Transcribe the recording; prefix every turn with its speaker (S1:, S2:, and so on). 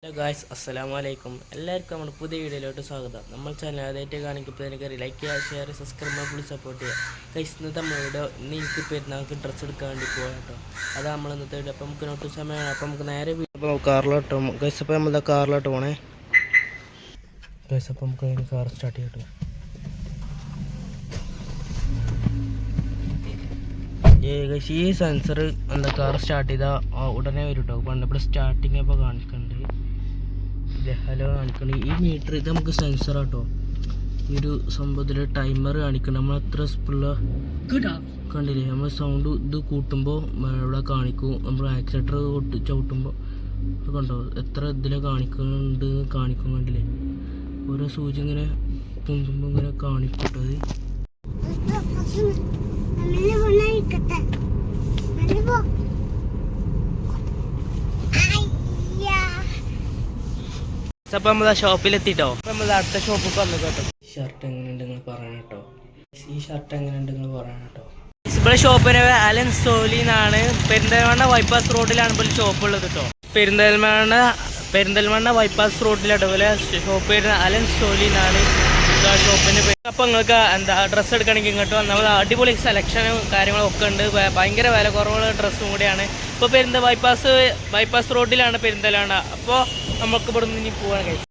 S1: Hello guys, അസ്സലാമു അലൈക്കും. എല്ലാവർക്കും നമ്മുടെ പുതിയ വീഡിയോയിലോട്ട് സ്വാഗതം. നമ്മൾ ചാനൽ ആദ്യമായിട്ട് കാണിക്കുമ്പോൾ കയറി ലൈക്ക് ചെയ്യുക, ഷെയർ, സബ്സ്ക്രൈബ് ഫുൾ സപ്പോർട്ട് ചെയ്യുക. ഗൈസ്, ഇന്നത്തെ നമ്മുടെ വീഡിയോ ഇന്ന് എനിക്ക് പെരുന്നാൾക്ക് ഡ്രസ്സ് എടുക്കാൻ വേണ്ടി പോകാം കേട്ടോ. അതാണ് നമ്മൾ ഇന്നത്തെ വീഡിയോ. അപ്പോൾ നമുക്ക് നോട്ട് സമയമാണ്. അപ്പോൾ നമുക്ക് നേരെ കാറിലോട്ടോ. ഗൈസ്, അപ്പോൾ നമ്മൾ കാറിലോട്ട് പോകണേ. ഗൈസ്, അപ്പോൾ നമുക്ക് അതിന് കാർ സ്റ്റാർട്ട് ചെയ്യട്ടോ. ഗൈസ്, ഈ സെൻസർ കാർ സ്റ്റാർട്ട് ചെയ്താൽ ഉടനെ വരും കേട്ടോ. പണ്ടിപ്പോൾ സ്റ്റാർട്ടിങ് അപ്പോൾ കാണിക്കുന്നുണ്ട്. ഹലോ കാണിക്കണേ. ഈ മീറ്റർ ഇത് നമുക്ക് സെൻസർ ആട്ടോ. ഈ ഒരു സംഭവത്തിൽ ടൈമർ കാണിക്കണം. നമ്മൾ എത്ര സ്പീഡിലാണ് കണ്ടില്ലേ, നമ്മൾ സൗണ്ട് ഇത് കൂട്ടുമ്പോൾ ഇവിടെ കാണിക്കും. നമ്മൾ ആക്സിലേറ്റർ ചവിട്ടുമ്പോൾ കണ്ടോ എത്ര ഇതിൽ കാണിക്കുന്നുണ്ട് കാണിക്കും. കണ്ടില്ലേ, ഓരോ സൂചി ഇങ്ങനെ തുമ്പുമ്പോൾ ഇങ്ങനെ കാണിക്കും കേട്ടോ. അപ്പോൾ നമ്മൾ ആ ഷോപ്പിലെത്തിട്ടോ. അപ്പോൾ നമ്മൾ അടുത്ത ഷോപ്പിൽ വന്നു കേട്ടോ. ഷർട്ട് എങ്ങനെയുണ്ട് നിങ്ങൾ പറയണം കേട്ടോ. ഈ ഷർട്ട് എങ്ങനെയുണ്ട് നിങ്ങൾ പറയണം കേട്ടോ. ഇവിടെ ഷോപ്പിന് അലൻ സോലിന്നാണ്. പെരിന്തൽമണ്ണ ബൈപ്പാസ് റോഡിലാണ് ഇപ്പോൾ ഷോപ്പ് ഉള്ളത് കേട്ടോ. പെരിന്തൽമണ്ണ ബൈപ്പാസ് റോഡിലാണ് പോലെ ഷോപ്പ് വരുന്ന അലൻ സോലിന്നാണ് ഷോപ്പിന് പേര്. അപ്പോൾ നിങ്ങൾക്ക് ഡ്രസ്സ് എടുക്കണമെങ്കിൽ ഇങ്ങോട്ട് നമ്മൾ അടിപൊളി സെലക്ഷനും കാര്യങ്ങളൊക്കെ ഉണ്ട്. ഭയങ്കര വില കുറവുള്ള ഡ്രസ്സും കൂടിയാണ്. ഇപ്പോൾ ബൈപ്പാസ് റോഡിലാണ് പെരിന്തൽമണ്ണ. അപ്പോൾ നമുക്ക് ഇവിടെ നിന്ന് ഇനി പോകാൻ കഴിയും.